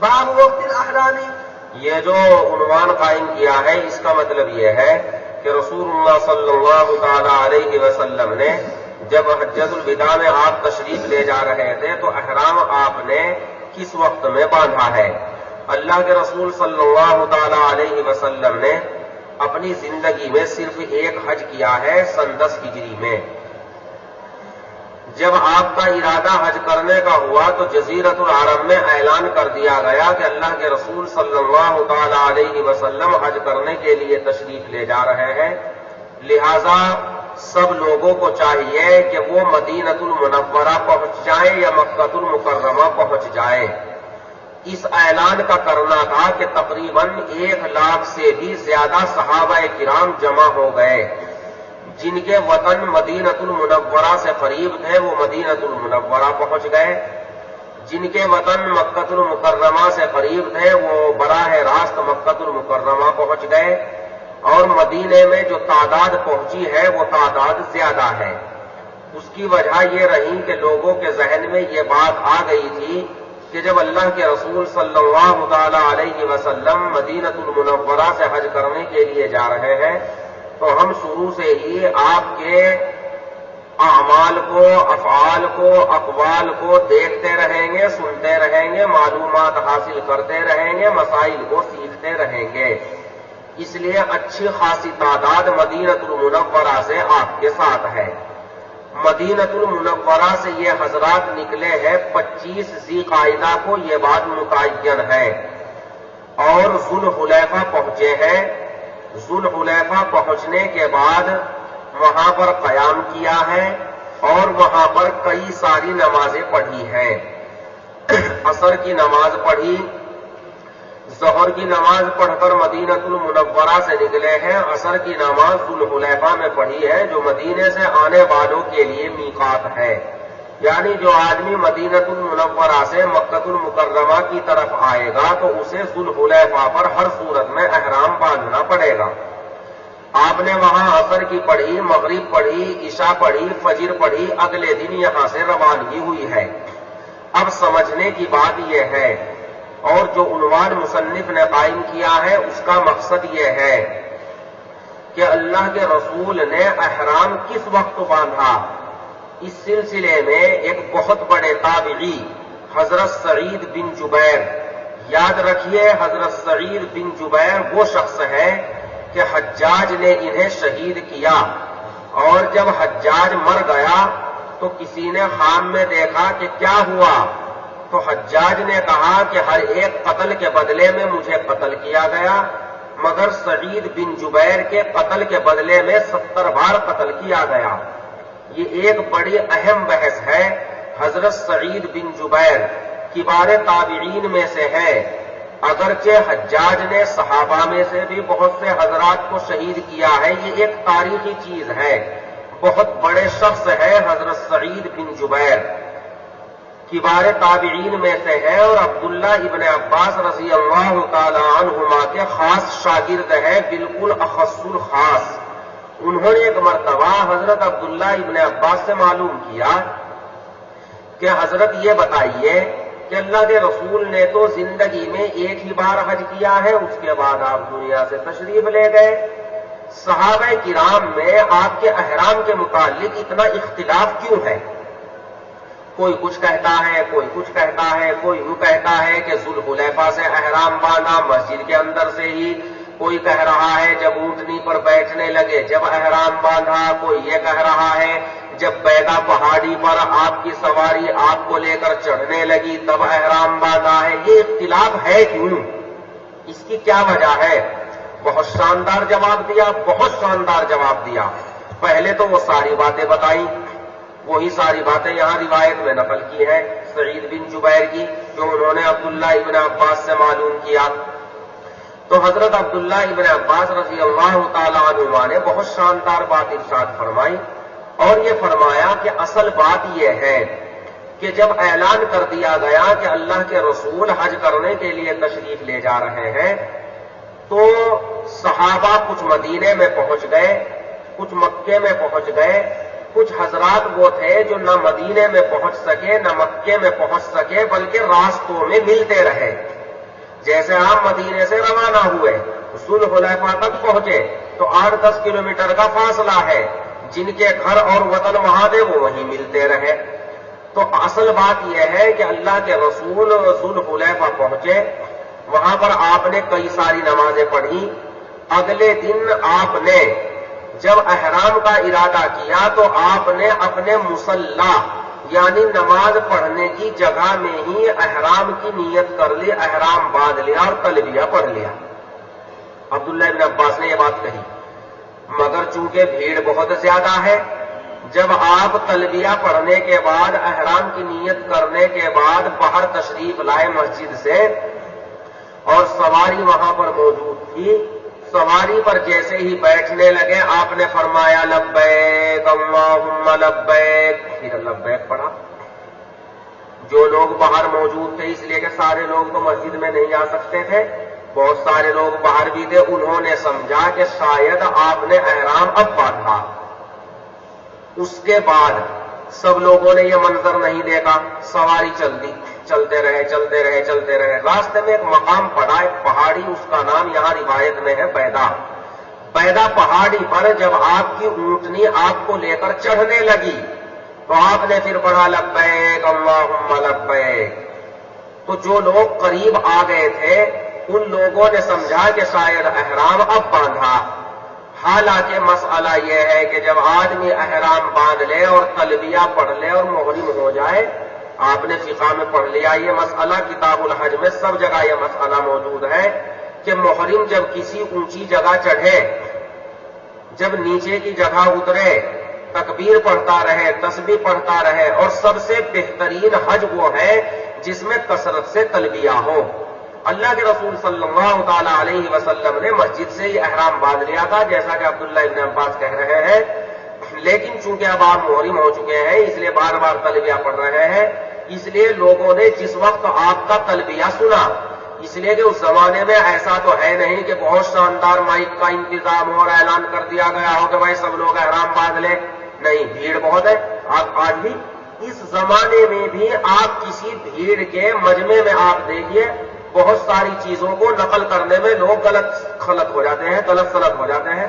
باب وقت الأحرام. یہ جو عنوان قائم کیا ہے اس کا مطلب یہ ہے کہ رسول اللہ صلی اللہ تعالی علیہ وسلم نے جب حجۃ الوداع میں آپ تشریف لے جا رہے تھے تو احرام آپ نے کس وقت میں باندھا ہے. اللہ کے رسول صلی اللہ تعالی علیہ وسلم نے اپنی زندگی میں صرف ایک حج کیا ہے سن 10 ہجری میں. جب آپ کا ارادہ حج کرنے کا ہوا تو جزیرۃ العرب میں اعلان کر دیا گیا کہ اللہ کے رسول صلی اللہ تعالی علیہ وسلم حج کرنے کے لیے تشریف لے جا رہے ہیں. لہذا سب لوگوں کو چاہیے کہ وہ مدینۃ المنورہ پہنچ جائیں یا مکہ المکرمہ پہنچ جائیں. اس اعلان کا کرنا تھا کہ تقریباً 1 لاکھ سے بھی زیادہ صحابہ کرام جمع ہو گئے. جن کے وطن مدینۃ المنورہ سے قریب تھے وہ مدینۃ المنورہ پہنچ گئے. جن کے وطن مکہ المکرمہ سے قریب تھے وہ براہ راست مکہ المکرمہ پہنچ گئے. اور مدینے میں جو تعداد پہنچی ہے وہ تعداد زیادہ ہے. اس کی وجہ یہ رہی کہ لوگوں کے ذہن میں یہ بات آ گئی تھی کہ جب اللہ کے رسول صلی اللہ تعالی علیہ وسلم مدینۃ المنورہ سے حج کرنے کے لیے جا رہے ہیں تو ہم شروع سے ہی آپ کے اعمال کو، افعال کو، اقوال کو دیکھتے رہیں گے، سنتے رہیں گے، معلومات حاصل کرتے رہیں گے، مسائل کو سیکھتے رہیں گے. اس لیے اچھی خاصی تعداد مدینۃ المنورہ سے آپ کے ساتھ ہے. مدینۃ المنورہ سے یہ حضرات نکلے ہیں 25 ذی قعدہ کو، یہ بات متعین ہے. اور ذوالحلیفہ پہنچے ہیں. ذوالحلیفہ پہنچنے کے بعد وہاں پر قیام کیا ہے اور وہاں پر کئی ساری نمازیں پڑھی ہیں. عصر کی نماز پڑھی، ظہر کی نماز پڑھ کر مدینۃ المنورہ سے نکلے ہیں. عصر کی نماز ذوالحلیفہ میں پڑھی ہے جو مدینے سے آنے والوں کے لیے میقات ہے. یعنی جو آدمی مدینۃ المنورہ سے مکہ المکرمہ کی طرف آئے گا تو اسے ذوالحلیفہ پر ہر صورت میں احرام باندھنا پڑے گا. آپ نے وہاں عصر کی پڑھی، مغرب پڑھی، عشاء پڑھی، فجر پڑھی، اگلے دن یہاں سے روانگی ہوئی ہے. اب سمجھنے کی بات یہ ہے اور جو عنوان مصنف نے قائم کیا ہے اس کا مقصد یہ ہے کہ اللہ کے رسول نے احرام کس وقت باندھا. اس سلسلے میں ایک بہت بڑے تابعی حضرت سعید بن جبیر، یاد رکھیے حضرت سعید بن جبیر وہ شخص ہے کہ حجاج نے انہیں شہید کیا. اور جب حجاج مر گیا تو کسی نے خواب میں دیکھا کہ کیا ہوا، تو حجاج نے کہا کہ ہر ایک قتل کے بدلے میں مجھے قتل کیا گیا، مگر سعید بن جبیر کے قتل کے بدلے میں 70 بار قتل کیا گیا. یہ ایک بڑی اہم بحث ہے. حضرت سعید بن جبیر کبار تابعین میں سے ہے، اگرچہ حجاج نے صحابہ میں سے بھی بہت سے حضرات کو شہید کیا ہے. یہ ایک تاریخی چیز ہے. بہت بڑے شخص ہے حضرت سعید بن جبیر، کبار تابعین میں سے ہے اور عبداللہ ابن عباس رضی اللہ تعالی عنہما کے خاص شاگرد ہے، بالکل اخص الخاص. انہوں نے ایک مرتبہ حضرت عبداللہ ابن عباس سے معلوم کیا کہ حضرت یہ بتائیے کہ اللہ کے رسول نے تو زندگی میں ایک ہی بار حج کیا ہے، اس کے بعد آپ دنیا سے تشریف لے گئے. صحابہ کرام میں آپ کے احرام کے متعلق اتنا اختلاف کیوں ہے؟ کوئی کچھ کہتا ہے، کوئی کچھ کہتا ہے، کوئی یوں کہتا ہے کہ ذوالحلیفہ سے احرام باندھا مسجد کے اندر سے ہی، کوئی کہہ رہا ہے جب اونٹنی پر بیٹھنے لگے جب احرام باندھا، کوئی یہ کہہ رہا ہے جب بیدا پہاڑی پر آپ کی سواری آپ کو لے کر چڑھنے لگی تب احرام باندھا ہے. یہ اختلاف ہے کیوں؟ اس کی کیا وجہ ہے؟ بہت شاندار جواب دیا، بہت شاندار جواب دیا. پہلے تو وہ ساری باتیں بتائیں، وہی ساری باتیں یہاں روایت میں نقل کی ہیں سعید بن جبیر کی، جو انہوں نے عبداللہ ابن عباس سے معلوم کیا. تو حضرت عبداللہ ابن عباس رضی اللہ تعالی عنہما نے بہت شاندار بات ارشاد فرمائی اور یہ فرمایا کہ اصل بات یہ ہے کہ جب اعلان کر دیا گیا کہ اللہ کے رسول حج کرنے کے لیے تشریف لے جا رہے ہیں تو صحابہ کچھ مدینے میں پہنچ گئے، کچھ مکے میں پہنچ گئے. کچھ حضرات وہ تھے جو نہ مدینے میں پہنچ سکے نہ مکے میں پہنچ سکے، بلکہ راستوں میں ملتے رہے. جیسے آپ مدینے سے روانہ ہوئے ذوالحلیفہ تک پہنچے تو 8-10 کلومیٹر کا فاصلہ ہے، جن کے گھر اور وطن وہاں دے وہ وہیں ملتے رہے۔ تو اصل بات یہ ہے کہ اللہ کے رسول ذوالحلیفہ پہنچے، وہاں پر آپ نے کئی ساری نمازیں پڑھی۔ اگلے دن آپ نے جب احرام کا ارادہ کیا تو آپ نے اپنے مصلی یعنی نماز پڑھنے کی جگہ میں ہی احرام کی نیت کر لی، احرام باندھ لیا اور تلبیہ پڑھ لیا۔ عبداللہ ابن عباس نے یہ بات کہی، مگر چونکہ بھیڑ بہت زیادہ ہے، جب آپ تلبیہ پڑھنے کے بعد احرام کی نیت کرنے کے بعد باہر تشریف لائے مسجد سے اور سواری وہاں پر موجود تھی، سواری پر جیسے ہی بیٹھنے لگے آپ نے فرمایا لبیک اللہم لبیک، پھر لبیک پڑھا۔ جو لوگ باہر موجود تھے، اس لیے کہ سارے لوگ تو مسجد میں نہیں آ سکتے تھے، بہت سارے لوگ باہر بھی تھے، انہوں نے سمجھا کہ شاید آپ نے احرام اب باندھا۔ اس کے بعد سب لوگوں نے یہ منظر نہیں دیکھا، سواری چل دی، چلتے رہے۔ راستے میں ایک مقام پڑا، ایک پہاڑی، اس کا نام یہاں روایت میں ہے بیدا پہاڑی پر جب آپ کی اونٹنی آپ کو لے کر چڑھنے لگی تو آپ نے پھر پڑھا لبیک اللہم لبیک۔ تو جو لوگ قریب آ گئے تھے ان لوگوں نے سمجھا کہ شاید احرام اب باندھا۔ حالانکہ مسئلہ یہ ہے کہ جب آدمی احرام باندھ لے اور تلبیہ پڑھ لے اور محرم ہو جائے، آپ نے فقہ میں پڑھ لیا یہ مسئلہ، کتاب الحج میں سب جگہ یہ مسئلہ موجود ہے کہ محرم جب کسی اونچی جگہ چڑھے، جب نیچے کی جگہ اترے، تکبیر پڑھتا رہے، تسبیح پڑھتا رہے، اور سب سے بہترین حج وہ ہے جس میں کثرت سے تلبیہ ہو۔ اللہ کے رسول صلی اللہ تعالی علیہ وسلم نے مسجد سے ہی احرام باندھ لیا تھا، جیسا کہ عبداللہ ابن عباس کہہ رہے ہیں، لیکن چونکہ اب آپ محرم ہو چکے ہیں اس لیے بار بار تلبیہ پڑھ رہے ہیں، اس لیے لوگوں نے جس وقت آپ کا تلبیہ سنا، اس لیے کہ اس زمانے میں ایسا تو ہے نہیں کہ بہت شاندار مائک کا انتظام اور اعلان کر دیا گیا ہو کہ بھائی سب لوگ احرام باندھ لیں، نہیں، بھیڑ بہت ہے۔ آج بھی اس زمانے میں بھی آپ کسی بھیڑ کے مجمع میں آپ دیکھیے بہت ساری چیزوں کو نقل کرنے میں لوگ غلط ہو جاتے ہیں۔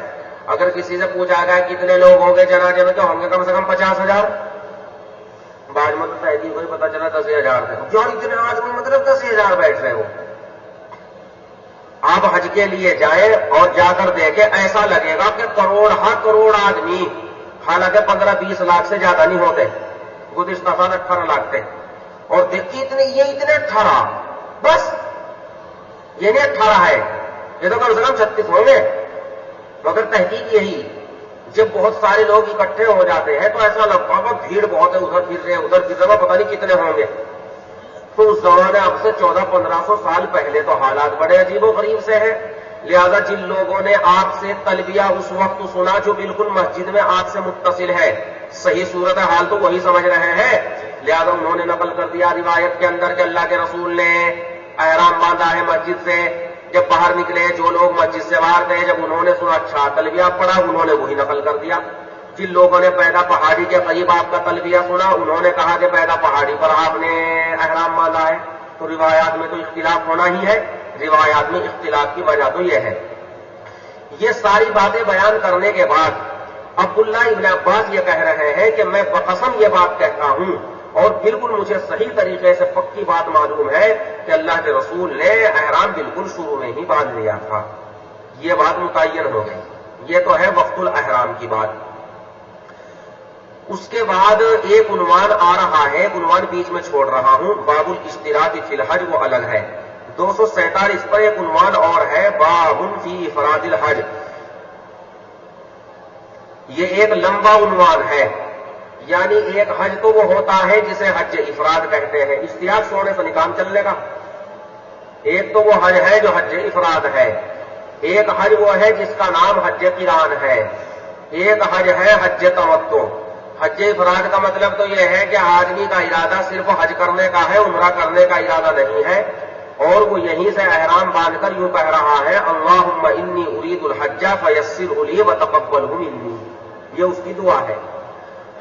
اگر کسی سے پوچھا گیا کتنے لوگ ہوں گے جنازے میں تو ہوں گے کم سے کم 50,000، بعد میں تو تحقیق کو ہی پتا چلا 10,000 تھے۔ جو اتنے آدمی مطلب 10,000 بیٹھ رہے ہو۔ آپ حج کے لیے جائیں اور جا کر دیکھیں، ایسا لگے گا کہ کروڑ آدمی، حالانکہ 15-20 لاکھ سے زیادہ نہیں ہوتے، گزشتہ سال 18 لاکھ تھے، اور دیکھیے اتنے 18، بس یہ نہیں 18 ہے، یہ تو کم سے کم 36 ہوں گے۔ مگر تحقیق یہی، جب بہت سارے لوگ اکٹھے ہو جاتے ہیں تو ایسا لگتا ہے بھیڑ بہت ہے، ادھر پھر رہے پتہ نہیں کتنے ہوں گے۔ تو اس زمانے اب سے 1400-1500 سال پہلے تو حالات بڑے عجیب و غریب سے ہیں، لہذا جن لوگوں نے آپ سے تلبیہ اس وقت سنا جو بالکل مسجد میں آپ سے متصل ہے، صحیح صورتحال تو وہی سمجھ رہے ہیں، لہذا انہوں نے نقل کر دیا روایت کے اندر کہ اللہ کے رسول نے احرام باندھا ہے مسجد سے۔ جب باہر نکلے جو لوگ مسجد سے باہر تھے، جب انہوں نے سنا اچھا تلبیہ پڑھا، انہوں نے وہی نقل کر دیا۔ جن لوگوں نے بیدا پہاڑی کے قریب آپ کا تلبیہ سنا، انہوں نے کہا کہ بیدا پہاڑی پر آپ نے احرام باندھا ہے۔ تو روایات میں تو اختلاف ہونا ہی ہے، روایات میں اختلاف کی وجہ تو یہ ہے۔ یہ ساری باتیں بیان کرنے کے بعد عبداللہ ابن عباس یہ کہہ رہے ہیں کہ میں بقسم یہ بات کہتا ہوں اور بالکل مجھے صحیح طریقے سے پکی بات معلوم ہے کہ اللہ کے رسول نے احرام بالکل شروع میں ہی باندھ لیا تھا۔ یہ بات متعین ہو گئی، یہ تو ہے وقت الاحرام کی بات۔ اس کے بعد ایک عنوان آ رہا ہے، عنوان بیچ میں چھوڑ رہا ہوں، باب الاشتراط فی الحج، وہ الگ ہے۔ 247 پر ایک عنوان اور ہے، باب فی افراد الحج۔ یہ ایک لمبا عنوان ہے، یعنی ایک حج تو وہ ہوتا ہے جسے حج افراد کہتے ہیں، اشتراط چھوڑنے سے نکام چلنے کا۔ ایک تو وہ حج ہے جو حج افراد ہے، ایک حج وہ ہے جس کا نام حج قران ہے، ایک حج ہے حج تمتع۔ حج افراد کا مطلب تو یہ ہے کہ آدمی کا ارادہ صرف حج کرنے کا ہے، عمرہ کرنے کا ارادہ نہیں ہے، اور وہ یہیں سے احرام باندھ کر یوں کہہ رہا ہے اللہم انی ارید الحج فیسرہ لی وتقبلہ منی، یہ اس کی دعا ہے۔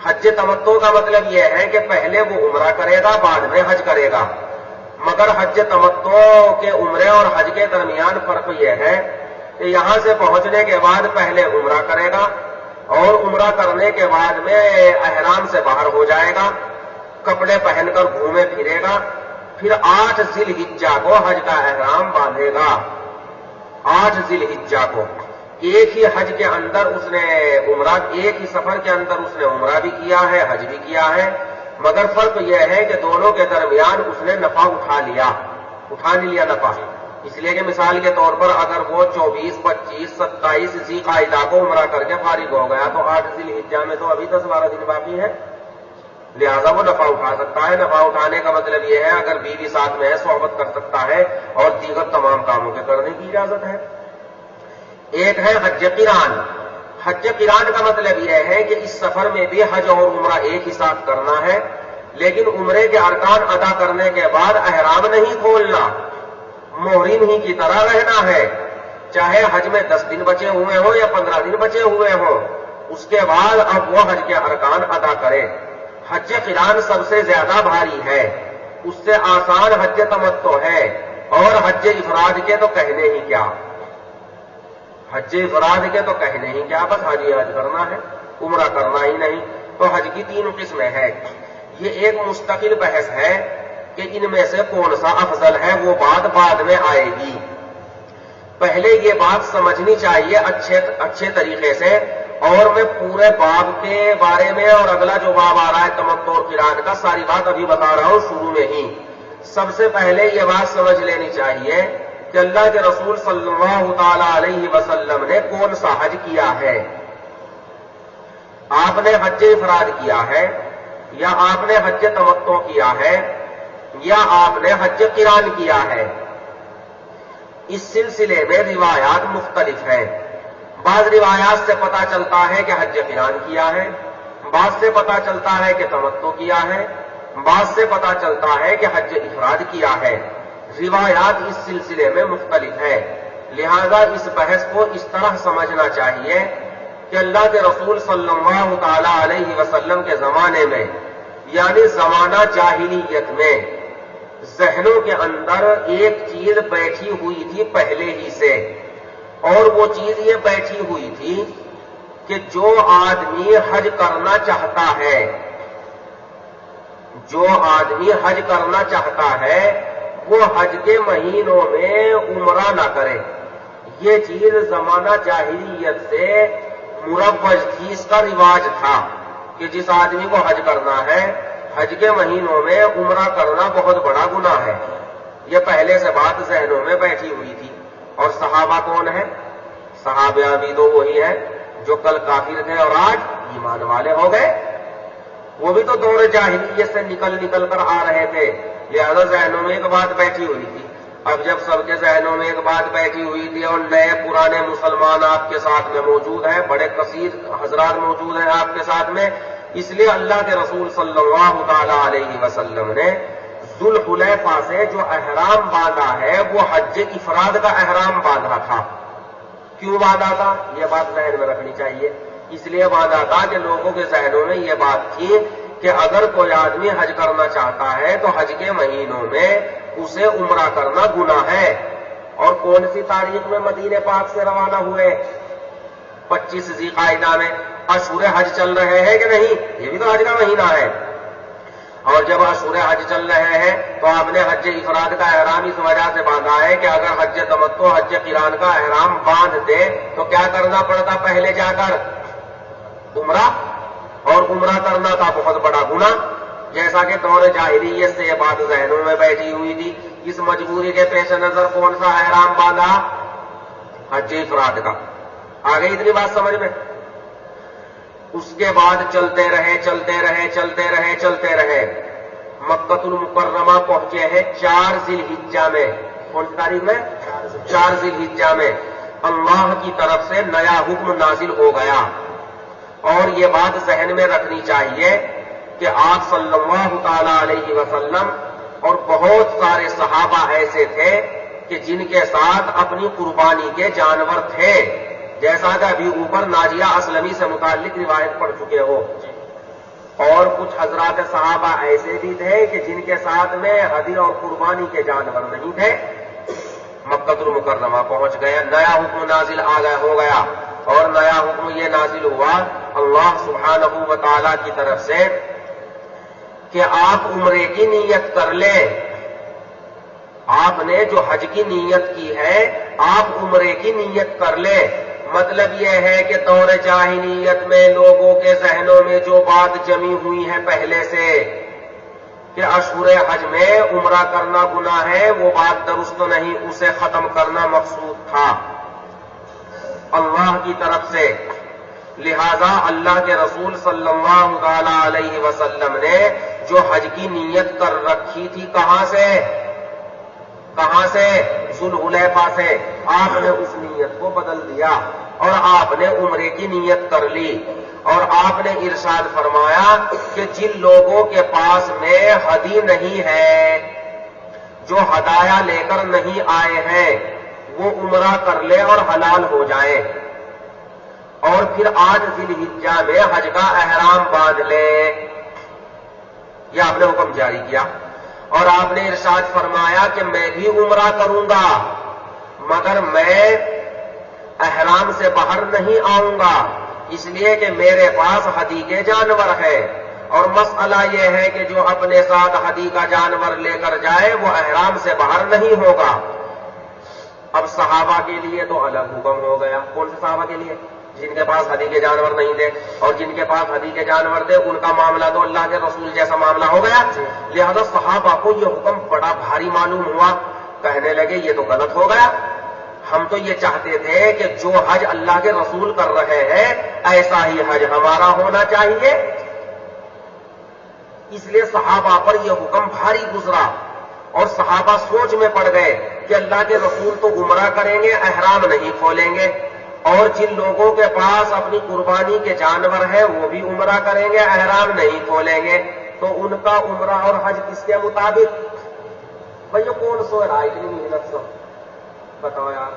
حج تمتع کا مطلب یہ ہے کہ پہلے وہ عمرہ کرے گا، بعد میں حج کرے گا، مگر حج تمتع کے عمرے اور حج کے درمیان فرق یہ ہے کہ یہاں سے پہنچنے کے بعد پہلے عمرہ کرے گا اور عمرہ کرنے کے بعد میں احرام سے باہر ہو جائے گا، کپڑے پہن کر گھومے پھرے گا، پھر 8 ذی الحجہ کو حج کا احرام باندھے گا۔ 8 ذی الحجہ کو ایک ہی حج کے اندر اس نے عمرہ، ایک ہی سفر کے اندر اس نے عمرہ بھی کیا ہے، حج بھی کیا ہے، مگر فرق یہ ہے کہ دونوں کے درمیان اس نے نفع اٹھا نہیں لیا نفع۔ اس لیے کہ مثال کے طور پر اگر وہ 24، 25، 27 ذی قعدہ کو عمرہ کر کے فارغ ہو گیا تو 8 ذی الحجہ میں تو ابھی 10-12 دن باقی ہے، لہذا وہ نفع اٹھا سکتا ہے۔ نفع اٹھانے کا مطلب یہ ہے اگر بیوی ساتھ میں ہے صحبت کر سکتا ہے اور دیگر تمام کاموں کے کرنے کی اجازت ہے۔ ایک ہے حج قران۔ حج قران کا مطلب یہ ہے کہ اس سفر میں بھی حج اور عمرہ ایک ہی ساتھ کرنا ہے، لیکن عمرے کے ارکان ادا کرنے کے بعد احرام نہیں کھولنا، محرم ہی کی طرح رہنا ہے، چاہے حج میں 10 دن بچے ہوئے ہوں یا 15 دن بچے ہوئے ہوں، اس کے بعد اب وہ حج کے ارکان ادا کرے۔ حج قران سب سے زیادہ بھاری ہے، اس سے آسان حج تمتع ہے، اور حج افراد کے تو کہنے ہی کیا، حج افراد کے تو کہنے ہی کیا، بس حج ہی حج کرنا ہے، عمرہ کرنا ہی نہیں۔ تو حج کی 3 قسمیں ہیں، یہ ایک مستقل بحث ہے کہ ان میں سے کون سا افضل ہے، وہ بات بعد میں آئے گی۔ پہلے یہ بات سمجھنی چاہیے اچھے طریقے سے، اور میں پورے باب کے بارے میں اور اگلا جو باب آ رہا ہے تمتع اور قران کا ساری بات ابھی بتا رہا ہوں شروع میں ہی۔ سب سے پہلے یہ بات سمجھ لینی چاہیے کہ اللہ کے رسول صلی اللہ تعالی علیہ وسلم نے کون سا حج کیا ہے۔ آپ نے حج افراد کیا ہے، یا آپ نے حج تمتع کیا ہے، یا آپ نے حج قران کیا ہے۔ اس سلسلے میں روایات مختلف ہیں۔ بعض روایات سے پتہ چلتا ہے کہ حج قران کیا ہے، بعض سے پتہ چلتا ہے کہ تمتع کیا ہے، بعض سے پتہ چلتا ہے کہ حج افراد کیا ہے۔ روایات اس سلسلے میں مختلف ہیں، لہذا اس بحث کو اس طرح سمجھنا چاہیے کہ اللہ کے رسول صلی اللہ تعالی علیہ وسلم کے زمانے میں، یعنی زمانہ جاہلیت میں، ذہنوں کے اندر ایک چیز بیٹھی ہوئی تھی پہلے ہی سے، اور وہ چیز یہ بیٹھی ہوئی تھی کہ جو آدمی حج کرنا چاہتا ہے، جو آدمی حج کرنا چاہتا ہے وہ حج کے مہینوں میں عمرہ نہ کرے۔ یہ چیز زمانہ جاہلیت سے مروج تھی، اس کا رواج تھا کہ جس آدمی کو حج کرنا ہے حج کے مہینوں میں عمرہ کرنا بہت بڑا گناہ ہے۔ یہ پہلے سے بات ذہنوں میں بیٹھی ہوئی تھی۔ اور صحابہ کون ہیں؟ صحابہ بھی تو وہی ہیں جو کل کافر تھے اور آج ایمان والے ہو گئے، وہ بھی تو دور جاہلیت سے نکل کر آ رہے تھے، لہذا ذہنوں میں ایک بات بیٹھی ہوئی تھی۔ اب جب سب کے ذہنوں میں ایک بات بیٹھی ہوئی تھی اور نئے پرانے مسلمان آپ کے ساتھ میں موجود ہیں، بڑے کثیر حضرات موجود ہیں آپ کے ساتھ میں، اس لیے اللہ کے رسول صلی اللہ تعالی علیہ وسلم نے ذوالحلیفہ سے جو احرام باندھا ہے وہ حج افراد کا احرام باندھا تھا۔ کیوں باندھا تھا؟ یہ بات ذہن میں رکھنی چاہیے۔ اس لیے باندھا تھا کہ لوگوں کے ذہنوں میں یہ بات تھی کہ اگر کوئی آدمی حج کرنا چاہتا ہے تو حج کے مہینوں میں اسے عمرہ کرنا گناہ ہے۔ اور کون سی تاریخ میں مدینہ پاک سے روانہ ہوئے؟ 25 ذی قعدہ میں۔ اشہر حج چل رہے ہیں کہ نہیں؟ یہ بھی تو حج کا مہینہ ہے۔ اور جب اشہر حج چل رہے ہیں تو آپ نے حج افراد کا احرام اس وجہ سے باندھا ہے کہ اگر حج تمتع حج قران کا احرام باندھ دے تو کیا کرنا پڑتا؟ پہلے جا کر عمرہ، اور عمرہ کرنا تھا بہت بڑا گناہ، جیسا کہ دور جاہلیت سے یہ بات ذہنوں میں بیٹھی ہوئی تھی۔ اس مجبوری کے پیش نظر کون سا احرام باندھا؟ حج افراد کا۔ آ گئی اتنی بات سمجھ میں؟ اس کے بعد چلتے رہے مکۃ المکرمہ پہنچے ہیں 4 ذی الحجہ میں۔ کون سی تاریخ میں؟ 4 ذی الحجہ میں اللہ کی طرف سے نیا حکم نازل ہو گیا۔ اور یہ بات ذہن میں رکھنی چاہیے کہ آپ صلی اللہ تعالی علیہ وسلم اور بہت سارے صحابہ ایسے تھے کہ جن کے ساتھ اپنی قربانی کے جانور تھے، جیسا کہ ابھی اوپر ناجیہ اسلمی سے متعلق روایت پڑھ چکے ہو۔ اور کچھ حضرات صحابہ ایسے بھی تھے کہ جن کے ساتھ میں ہدی اور قربانی کے جانور نہیں تھے، مکہ المکرمہ پہنچ گئے، نیا حکم نازل ہو گیا، اور نیا حکم یہ نازل ہوا اللہ سبحانہ و تعالی کی طرف سے کہ آپ عمرے کی نیت کر لیں۔ آپ نے جو حج کی نیت کی ہے آپ عمرے کی نیت کر لیں۔ مطلب یہ ہے کہ دور جاہلیت میں لوگوں کے ذہنوں میں جو بات جمی ہوئی ہے پہلے سے کہ اشہر حج میں عمرہ کرنا گناہ ہے، وہ بات درست نہیں، اسے ختم کرنا مقصود تھا اللہ کی طرف سے۔ لہذا اللہ کے رسول صلی اللہ تعالی علیہ وسلم نے جو حج کی نیت کر رکھی تھی کہاں سے ذوالحلیفہ سے، آپ نے اس نیت کو بدل دیا اور آپ نے عمرے کی نیت کر لی، اور آپ نے ارشاد فرمایا کہ جن لوگوں کے پاس میں ہدی نہیں ہے، جو ہدایا لے کر نہیں آئے ہیں، وہ عمرہ کر لے اور حلال ہو جائیں، اور پھر 8 ذی الحجہ میں حج کا احرام باندھ لے۔ یہ آپ نے حکم جاری کیا، اور آپ نے ارشاد فرمایا کہ میں بھی عمرہ کروں گا مگر میں احرام سے باہر نہیں آؤں گا، اس لیے کہ میرے پاس ہدی کے جانور ہے، اور مسئلہ یہ ہے کہ جو اپنے ساتھ ہدی کا جانور لے کر جائے وہ احرام سے باہر نہیں ہوگا۔ اب صحابہ کے لیے تو الگ حکم ہو گیا۔ کون سے صحابہ کے لیے؟ جن کے پاس ہدی کے جانور نہیں تھے، اور جن کے پاس ہدی کے جانور تھے ان کا معاملہ تو اللہ کے رسول جیسا معاملہ ہو گیا۔ لہذا صحابہ کو یہ حکم بڑا بھاری معلوم ہوا، کہنے لگے یہ تو غلط ہو گیا، ہم تو یہ چاہتے تھے کہ جو حج اللہ کے رسول کر رہے ہیں ایسا ہی حج ہمارا ہونا چاہیے۔ اس لیے صحابہ پر یہ حکم بھاری گزرا، اور صحابہ سوچ میں پڑ گئے کہ اللہ کے رسول تو عمرہ کریں گے، احرام نہیں کھولیں گے، اور جن لوگوں کے پاس اپنی قربانی کے جانور ہیں وہ بھی عمرہ کریں گے، احرام نہیں کھولیں گے، تو ان کا عمرہ اور حج کس کے مطابق؟ بھائی یہ کون سو رہا اتنی محنت سے؟ بتاؤ یار،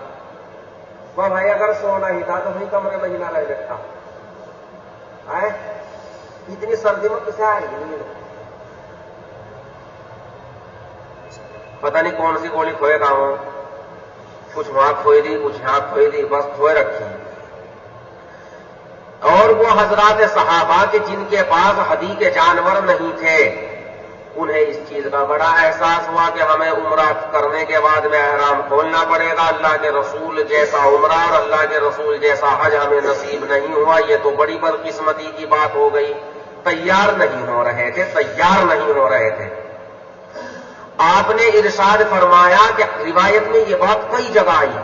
وہ بھائی اگر سونا ہی تھا تو بھائی کمرے مہینہ رہ سکتا، اتنی سردی میں کسے آئے گی؟ پتہ نہیں کون سی گولی کھوئے گا، ہوں کچھ وہاں کھوئی دی، کچھ یہاں کھوئی دی، بس کھوئے رکھی۔ اور وہ حضرات صحابہ کے جن کے پاس ہدی کے جانور نہیں تھے انہیں اس چیز کا بڑا احساس ہوا کہ ہمیں عمرہ کرنے کے بعد میں احرام کھولنا پڑے گا، اللہ کے رسول جیسا عمرہ اور اللہ کے رسول جیسا حج ہمیں نصیب نہیں ہوا، یہ تو بڑی بدقسمتی کی بات ہو گئی۔ تیار نہیں ہو رہے تھے۔ آپ نے ارشاد فرمایا کہ روایت میں یہ بات کئی جگہ آئی،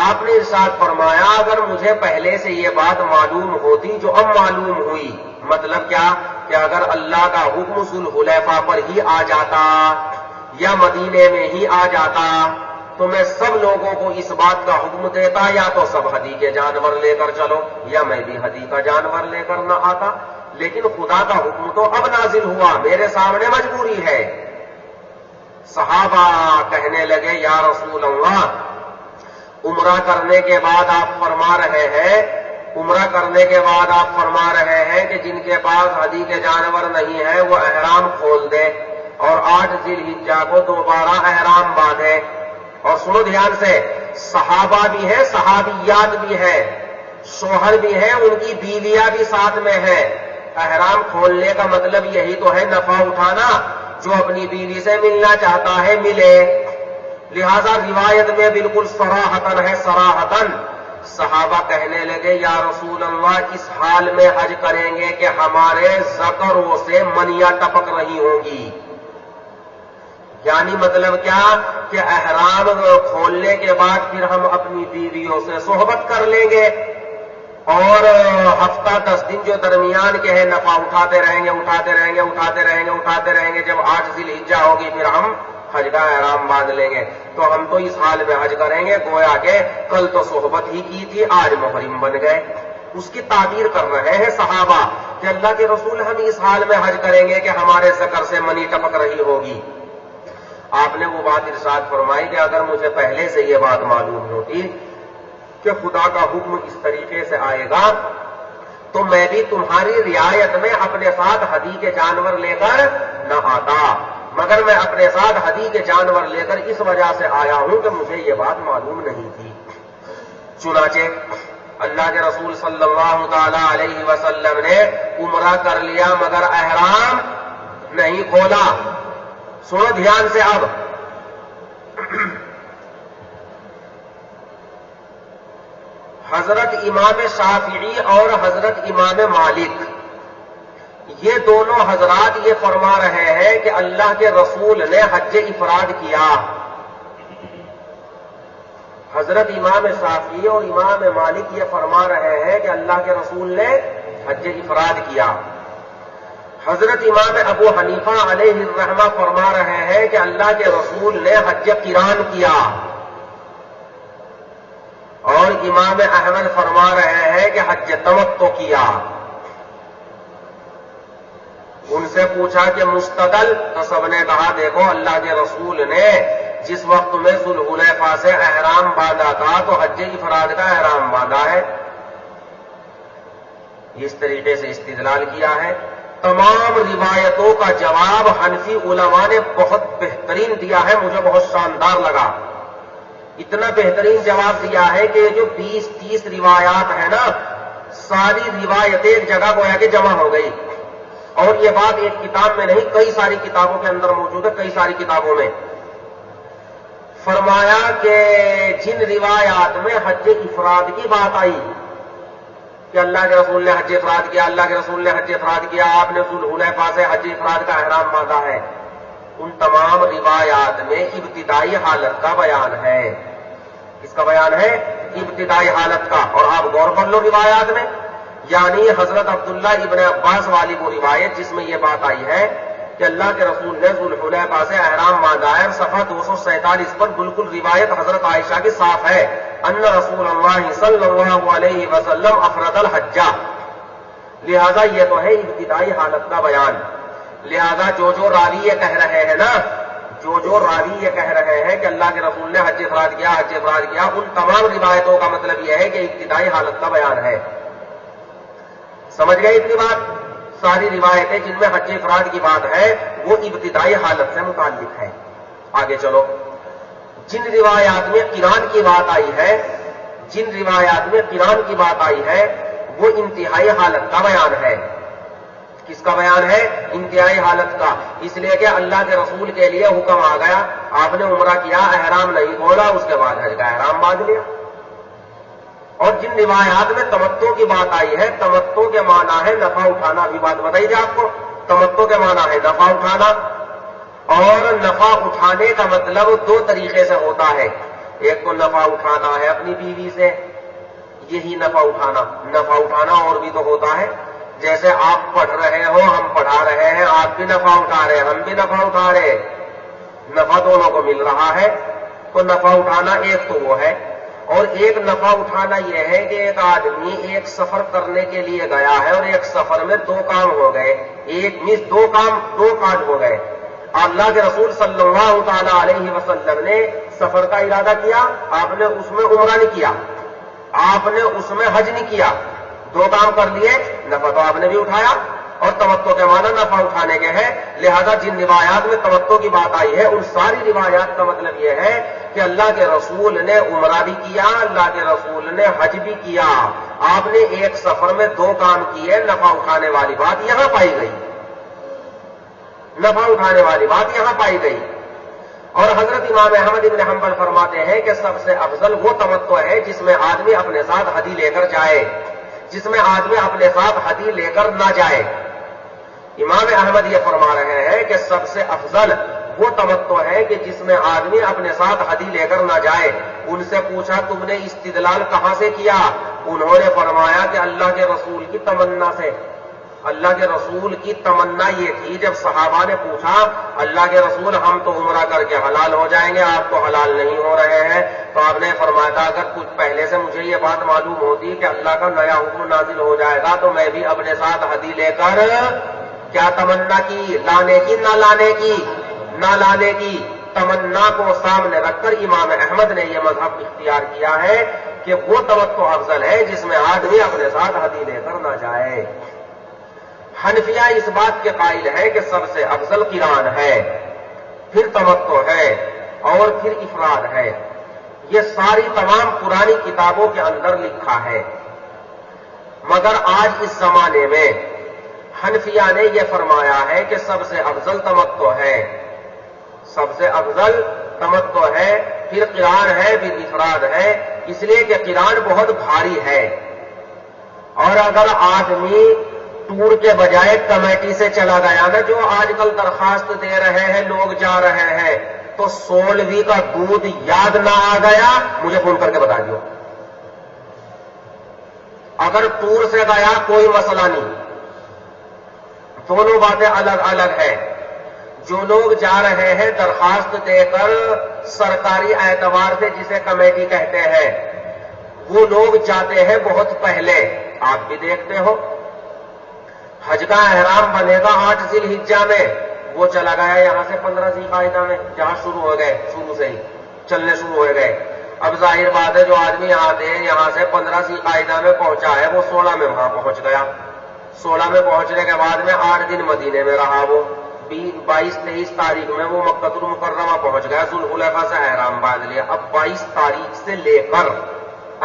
آپ نے ارشاد فرمایا اگر مجھے پہلے سے یہ بات معلوم ہوتی جو اب معلوم ہوئی، مطلب کیا کہ اگر اللہ کا حکم ذوالحلیفہ پر ہی آ جاتا یا مدینے میں ہی آ جاتا تو میں سب لوگوں کو اس بات کا حکم دیتا یا تو سب ہدی کے جانور لے کر چلو یا میں بھی ہدی کا جانور لے کر نہ آتا، لیکن خدا کا حکم تو اب نازل ہوا، میرے سامنے مجبوری ہے۔ صحابہ کہنے لگے یا رسول اللہ، عمرہ کرنے کے بعد آپ فرما رہے ہیں کہ جن کے پاس ہدی کے جانور نہیں ہے وہ احرام کھول دے اور 8 ذی الحجہ کو دوبارہ احرام باندھے۔ اور سنو دھیان سے، صحابہ بھی ہیں، صحابیات بھی ہیں، شوہر بھی ہیں، ان کی بیویاں بھی ساتھ میں ہیں۔ احرام کھولنے کا مطلب یہی تو ہے نفع اٹھانا، جو اپنی بیوی سے ملنا چاہتا ہے ملے۔ لہذا روایت میں بالکل صراحتاً ہے، صراحتاً صحابہ کہنے لگے یا رسول اللہ اس حال میں حج کریں گے کہ ہمارے ذکروں سے منیاں ٹپک رہی ہوں گی، یعنی مطلب کیا کہ احرام کھولنے کے بعد پھر ہم اپنی بیویوں سے صحبت کر لیں گے اور ہفتہ 10 دن جو درمیان کے ہیں نفع اٹھاتے رہیں گے، جب 8 ذی الحجہ ہوگی پھر ہم حج کا احرام باندھ لیں گے، تو ہم تو اس حال میں حج کریں گے گویا کہ کل تو صحبت ہی کی تھی آج محرم بن گئے۔ اس کی تعبیر کر رہے ہیں صحابہ کہ اللہ کے رسول ہم اس حال میں حج کریں گے کہ ہمارے ذکر سے منی ٹپک رہی ہوگی۔ آپ نے وہ بات ارشاد فرمائی کہ اگر مجھے پہلے سے یہ بات معلوم ہوتی کہ خدا کا حکم اس طریقے سے آئے گا تو میں بھی تمہاری رعایت میں اپنے ساتھ ہدی کے جانور لے کر نہ آتا، مگر میں اپنے ساتھ ہدی کے جانور لے کر اس وجہ سے آیا ہوں کہ مجھے یہ بات معلوم نہیں تھی۔ چنانچہ اللہ کے رسول صلی اللہ تعالی علیہ وسلم نے عمرہ کر لیا مگر احرام نہیں کھولا۔ سنو دھیان سے اب، حضرت امام شافعی اور حضرت امام مالک یہ دونوں حضرات یہ فرما رہے ہیں کہ اللہ کے رسول نے حج افراد کیا۔ حضرت امام شافعی اور امام مالک یہ فرما رہے ہیں کہ اللہ کے رسول نے حج افراد کیا۔ حضرت امام ابو حنیفہ علیہ الرحمہ فرما رہے ہیں کہ اللہ کے رسول نے حج قران کیا، اور امام احمد فرما رہے ہیں کہ حج تمتع کیا۔ ان سے پوچھا کہ مستدل، تو سب نے کہا دیکھو اللہ کے رسول نے جس وقت میں ذوالحلیفہ سے احرام باندھا تھا تو حج افراد کا احرام باندھا ہے۔ اس طریقے سے استدلال کیا ہے۔ تمام روایتوں کا جواب حنفی علماء نے بہت بہترین دیا ہے، مجھے بہت شاندار لگا۔ اتنا بہترین جواب دیا ہے کہ جو 20-30 روایات ہیں نا، ساری روایتیں ایک جگہ گویا کہ جمع ہو گئی، اور یہ بات ایک کتاب میں نہیں، کئی ساری کتابوں کے اندر موجود ہے، کئی ساری کتابوں میں۔ فرمایا کہ جن روایات میں حج افراد کی بات آئی کہ اللہ کے رسول نے حج افراد کیا، اللہ کے رسول نے حج افراد کیا، آپ نے ذوالحلیفہ سے حج افراد کا احرام باندھا ہے، ان تمام روایات میں ابتدائی حالت کا بیان ہے۔ اس کا بیان ہے ابتدائی حالت کا، اور آپ غور کر لو روایات میں، یعنی حضرت عبداللہ ابن عباس والی وہ روایت جس میں یہ بات آئی ہے کہ اللہ کے رسول نے ذوالحلیفہ سے احرام باندھا ہے، صفحہ 247 پر بالکل روایت حضرت عائشہ کی صاف ہے، ان رسول اللہ صلی اللہ علیہ وسلم افرد الحج۔ لہذا یہ تو ہے ابتدائی حالت کا بیان۔ لہذا جو راوی یہ کہہ رہے ہیں نا، جو راوی یہ کہہ رہے ہیں کہ اللہ کے رسول نے حج افراد کیا، حج افراد کیا، ان تمام روایتوں کا مطلب یہ ہے کہ ابتدائی حالت کا بیان ہے۔ سمجھ گئے اتنی بات؟ ساری روایتیں جن میں حج افراد کی بات ہے وہ ابتدائی حالت سے متعلق ہے۔ آگے چلو، جن روایات میں قران کی بات آئی ہے، جن روایات میں قران کی بات آئی ہے وہ انتہائی حالت کا بیان ہے۔ کس کا بیان ہے؟ انتہائی حالت کا۔ اس لیے کہ اللہ کے رسول کے لیے حکم آ گیا، آپ نے عمرہ کیا، احرام نہیں کھولا، اس کے بعد حج کا احرام باندھ لیا۔ اور جن روایات میں تمتع کی بات آئی ہے، تمتع کے معنی ہے نفع اٹھانا، ابھی بات بتائی تھی آپ کو، تمتع کے معنی ہے نفع اٹھانا، اور نفع اٹھانے کا مطلب دو طریقے سے ہوتا ہے، ایک تو نفع اٹھانا ہے اپنی بیوی سے، یہی نفع اٹھانا اور بھی تو ہوتا ہے، جیسے آپ پڑھ رہے ہو، ہم پڑھا رہے ہیں، آپ بھی نفع اٹھا رہے ہیں، ہم بھی نفع اٹھا رہے ہیں، نفع دونوں کو مل رہا ہے، تو نفع اٹھانا ایک تو وہ ہے۔ اور ایک نفع اٹھانا یہ ہے کہ ایک آدمی ایک سفر کرنے کے لیے گیا ہے اور ایک سفر میں دو کام ہو گئے، دو کام ہو گئے۔ اللہ کے رسول صلی اللہ تعالی علیہ وسلم نے سفر کا ارادہ کیا، آپ نے اس میں عمرہ نہیں کیا، آپ نے اس میں حج نہیں کیا، دو کام کر لیے، نفع تو آپ نے بھی اٹھایا، اور تمتع کے معنی نفع اٹھانے کے ہے۔ لہذا جن روایات میں تمتع کی بات آئی ہے ان ساری روایات کا مطلب یہ ہے کہ اللہ کے رسول نے عمرہ بھی کیا، اللہ کے رسول نے حج بھی کیا، آپ نے ایک سفر میں دو کام کیے، نفع اٹھانے والی بات یہاں پائی گئی، نفع اٹھانے والی بات یہاں پائی گئی۔ اور حضرت امام احمد بن حنبل فرماتے ہیں کہ سب سے افضل وہ تمتع ہے جس میں آدمی اپنے ساتھ ہدی لے کر جائے، جس میں آدمی اپنے ساتھ ہدی لے کر نہ جائے۔ امام احمد یہ فرما رہے ہیں کہ سب سے افضل وہ تمتع ہے کہ جس میں آدمی اپنے ساتھ ہدی لے کر نہ جائے۔ ان سے پوچھا تم نے استدلال کہاں سے کیا؟ انہوں نے فرمایا کہ اللہ کے رسول کی تمنا سے۔ اللہ کے رسول کی تمنا یہ تھی، جب صحابہ نے پوچھا اللہ کے رسول ہم تو عمرہ کر کے حلال ہو جائیں گے، آپ تو حلال نہیں ہو رہے ہیں، تو آپ نے فرمایا تھا اگر کچھ پہلے سے مجھے یہ بات معلوم ہوتی کہ اللہ کا نیا حکم نازل ہو جائے گا تو میں بھی اپنے ساتھ ہدی لے کر کیا تمنا کی، لانے کی نہ لانے کی، نہ لانے کی تمنا کو سامنے رکھ کر امام احمد نے یہ مذہب اختیار کیا ہے کہ وہ تمتع افضل ہے جس میں آدمی اپنے ساتھ ہدی لے کر نہ جائے۔ حنفیہ اس بات کے قائل ہے کہ سب سے افضل قران ہے، پھر تمتع ہے اور پھر افراد ہے۔ یہ ساری تمام پرانی کتابوں کے اندر لکھا ہے، مگر آج اس زمانے میں حنفیہ نے یہ فرمایا ہے کہ سب سے افضل تمتع ہے، سب سے افضل تمتع ہے، پھر قران ہے، پھر افراد ہے، اس لیے کہ قران بہت بھاری ہے، اور اگر آدمی ٹور کے بجائے کمیٹی سے چلا گیا نا، جو آج کل درخواست دے رہے ہیں لوگ جا رہے ہیں، تو 16ویں کا دودھ یاد نہ آ گیا مجھے فون کر کے بتا دیو۔ اگر ٹور سے گیا کوئی مسئلہ نہیں، دونوں باتیں الگ الگ ہیں۔ جو لوگ جا رہے ہیں درخواست دے کر سرکاری اعتبار سے جسے کمیٹی کہتے ہیں، وہ لوگ جاتے ہیں بہت پہلے، آپ بھی دیکھتے ہو۔ حج کا احرام بنے گا 8 ذی الحجہ میں، وہ چلا گیا یہاں سے 15 ذی القعدہ میں، جہاں شروع ہو گئے، شروع سے ہی چلنے شروع ہو گئے۔ اب ظاہر بات ہے جو آدمی یہاں سے 15 ذی القعدہ میں پہنچا ہے وہ 16 میں وہاں پہنچ گیا، 16 میں پہنچنے کے بعد میں 8 دن مدینے میں رہا، وہ 22-23 تاریخ میں وہ مکہ المکرمہ پہنچ گیا، ذوالحلیفہ سے احرام باندھ لیا۔ اب 22 تاریخ سے لے کر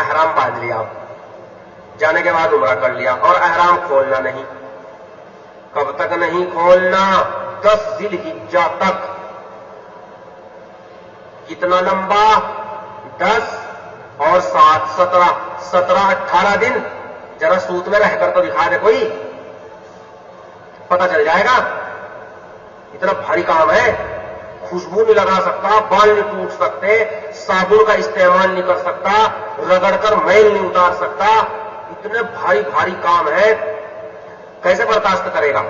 احرام باندھ لیا، اب جانے کے بعد عمرہ کر لیا، اور احرام کھولنا نہیں۔ کب تک نہیں کھولنا؟ 10 ذی الحجہ تک۔ کتنا لمبا؟ 10 اور 7 17 18 دن۔ ذرا سوت میں رہ کر تو دکھا دے کوئی، پتہ چل جائے گا۔ اتنا بھاری کام ہے، خوشبو نہیں لگا سکتا، بال نہیں ٹوٹ سکتے، صابن کا استعمال نہیں کر سکتا، رگڑ کر میل نہیں اتار سکتا، اتنے بھاری بھاری کام ہے۔ کیسے برداشت کرے گا؟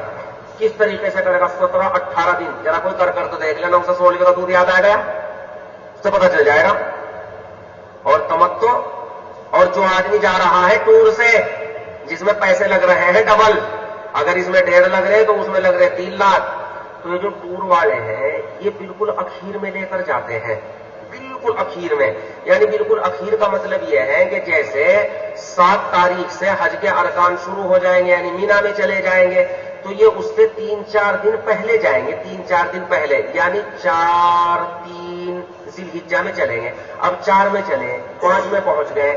کس طریقے سے کرے گا؟ 17-18 دن۔ ذرا کوئی کر تو دیکھ لینا، اسے 16 کا دودھ یاد آ گیا، اس سے پتہ چل جائے گا۔ اور تمتع، اور جو آدمی جا رہا ہے ٹور سے جس میں پیسے لگ رہے ہیں ڈبل، اگر اس میں 1.5 لگ رہے تو اس میں لگ رہے 3 لاکھ، تو یہ جو ٹور والے ہیں یہ بالکل اخیر میں لے کر جاتے ہیں، بالکل اخیر میں۔ یعنی بالکل اخیر کا مطلب یہ ہے کہ جیسے 7 تاریخ سے حج کے ارکان شروع ہو جائیں گے، یعنی مینا میں چلے جائیں گے، تو یہ اس سے 3-4 دن پہلے جائیں گے، 3-4 دن پہلے، یعنی 4-3 ذی الحجہ میں چلیں گے۔ اب 4 میں چلے، 5 میں پہنچ گئے،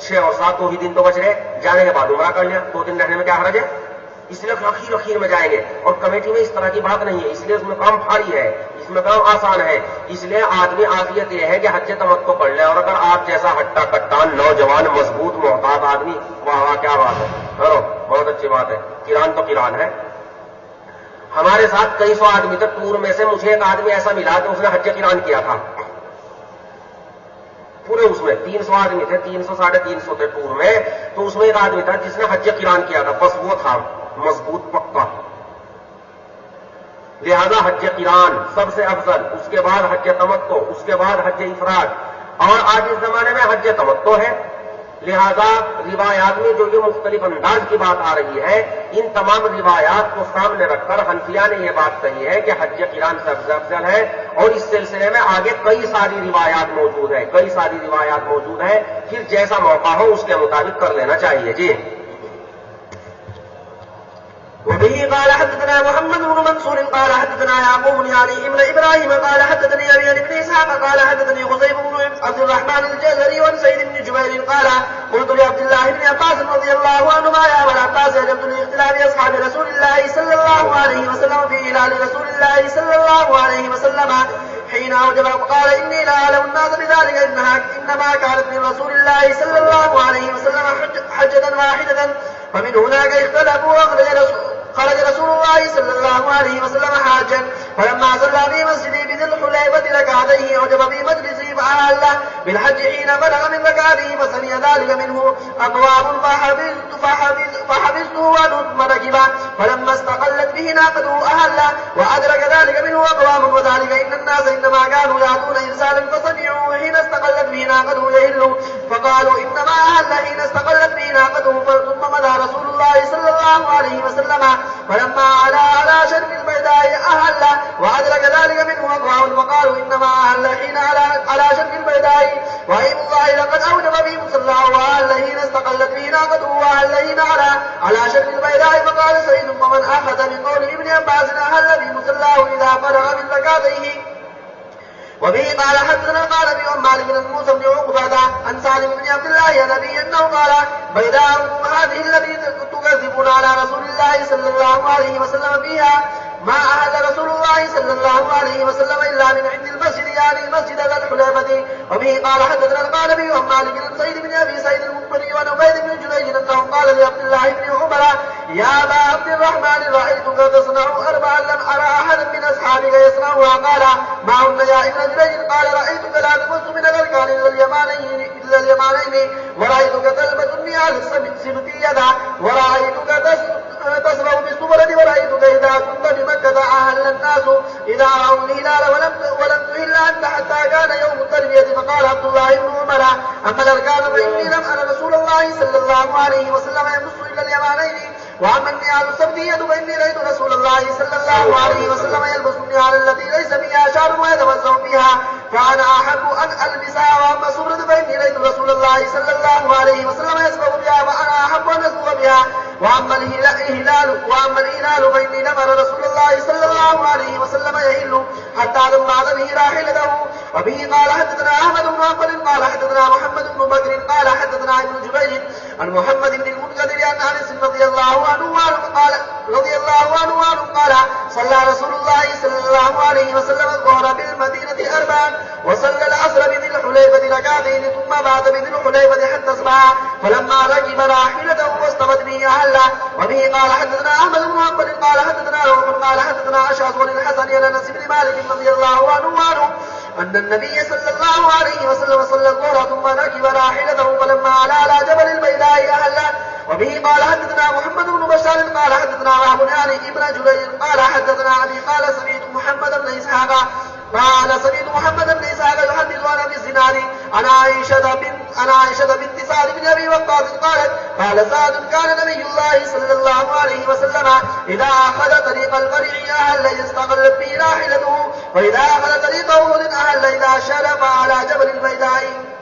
6 اور 7 2 ہی دن تو بچ رہے، جانے کے بعد عمرہ کر لیا، 2 دن رہنے میں کیا حرج ہے؟ اس لیے اخیر میں جائیں گے۔ اور کمیٹی میں اس طرح کی بات نہیں ہے، اس لیے اس میں کام بھاری ہے، اس میں کام آسان ہے، اس لیے آدمی عافیت یہ ہے کہ حج تمتع کر لے۔ اور اگر آپ جیسا ہٹا کٹا نوجوان مضبوط محتاط آدمی، واہ واہ کیا بات ہے، بہت اچھی بات ہے، قران تو قران ہے۔ ہمارے ساتھ کئی سو آدمی تھے ٹور میں سے، مجھے ایک آدمی ایسا ملا کہ اس نے حج قران کیا تھا پورے، اس میں 300 آدمی تھے، 300-350 تھے ٹور میں، تو اس میں ایک آدمی تھا جس نے حج قران کیا تھا، بس وہ تھا مضبوط پکا۔ لہذا حج قران سب سے افضل، اس کے بعد حج تمتع، اس کے بعد حج افراد، اور آج اس زمانے میں حج تمتع ہے۔ لہذا روایات میں جو یہ مختلف انداز کی بات آ رہی ہے، ان تمام روایات کو سامنے رکھ کر حنفیہ نے یہ بات کہی ہے کہ حج قران سب سے افضل ہے، اور اس سلسلے میں آگے کئی ساری روایات موجود ہے، کئی ساری روایات موجود ہے، پھر جیسا موقع ہو اس کے مطابق کر لینا چاہیے۔ جی وبه قال حدثنا محمد بن منصور قال حدثنا يعقوب بن علي بن ابراهيم قال حدثني ابي بن اسحاق قال حدثني خزيم بن عبد الرحمن الجزري وعن سعيد بن جبير قال قلت لعبد الله بن عباس رضي الله عنهما يا ابا العباس عجبت لاختلاف اصحاب رسول الله صلى الله عليه وسلم في هلال رسول الله صلى الله عليه وسلم حين اوجب قال اني لا اعلم الناس بذلك انما كانت من رسول الله صلى الله عليه وسلم حجة واحدة فمن هناك اختلفوا خرج رسول الله صلى الله عليه وسلم حاجا فلما صلى في مسجده بذي الحليفة ركعتيه عجب في مجلسه فأهل بالحج حين بلغ من ركعته فسمع ذلك منه أقوام فحبسته ونثم ركبا فلما استقلت به ناقته أهل وأدرك ذلك منه أقوام وذلك إن الناس إنما كانوا يأتون إرسالا فسمعوا حين استقلت به ناقته يهل فقالوا إنما أهل حين استقلت به ناقته ثم مضى رسول الله صلى الله عليه وسلم فلما على شرب البيداء أهل وأدرك ذلك منه أقوام وقالوا إنما وأيم الله لقد أوجب به مصلاه وأهل حين استقلت به ناقته وأهل حين على شرب البيداء. فقال سعيد ومن أخذ من قول ابن عباس أهل به مصلاه إذا فرغ من ركعتيه. وبه قال حدثنا قال ابي ومالك بن موسى بن عقبة عن سالم بن عبد الله النبي انه قال بيداءكم هذه التي تكذبون على رسول الله صلى الله عليه وسلم فيها ما أهل رسول الله صلى الله عليه وسلم إلا من عند المسجد يعني المسجد ذا الحليفة. وبه قال حدثنا القانبي ومالك بن سعيد بن أبي سعيد المقبري وعبيد بن جريج أنه قال لعبد الله بن عمر يا أبا عبد الرحمن رأيتك تصنع أربعا لم أرى أحدا من أصحابك يصنعها. قال ما هن يا ابن جريج؟ قال رأيتك لا تمس من الأركان إلا اليمانين ورأيتك تلبس النعال السبتية ورأيتك تصبح بالصبرة ورأيتك إذا كنت بمكة أهل الناس إذا رأوا الهلال ولم تهل أنت حتى كان يوم التربية. فقال عبد الله بن عمر أما الأركان فإني لم أرى رسول الله صلى الله عليه وسلم يمس إلا اليمانين وأما النعال السبتية فإني رأيت رسول الله صلى الله عليه وسلم يلبس النعال التي ليس فيها شعر ويتوزع فيها فأنا أحب أن ألبسها. وأما الصبرة فإني رأيت رسول الله صلى الله عليه وسلم يسبق بها فأنا أحب أن أسبق بها. وأما الهلال فإني لم أرى رسول الله صلى الله عليه وسلم يهل حتى لما به راحلته. وبه قال حدثنا أحمد بن حنبل قال حدثنا محمد بن بكر قال حدثنا ابن جريج عن محمد بن المنكدر عن أنس رضي الله عنه قال صلى رسول الله صلى الله عليه وسلم الظهر بالمدينة أربعا وصلى العصر بذي الحليفة ركعتين ثم بات بذي الحليفة حتى اصبح فلما ركب راحلته واصطفت به أهله. وبه قال حدثنا أحمد بن حنبل قال حدثنا روح قال حدثنا أشعث بن الحسن عن أنس بن مالك رضي الله عنه أن النبي صلى الله عليه وسلم صلى الظهر ثم ركب راحلته فلما على جبل البيداء أهله. وبه قال حدثنا محمد بن بشار قال حدثنا وهب يعني ابن جريج قال حدثنا أبي قال سمعت محمد بن إسحاق يحدث عن أبي الزناد عن عائشة بنت سعد بن أبي وقاص قال سعد كان نبي الله صلى الله عليه وسلم إذا أخذ طريق القريع أهل يستقلت به راحلته وإذا أخذ طريق أحد أهل إذا شرف على جبل البيداء.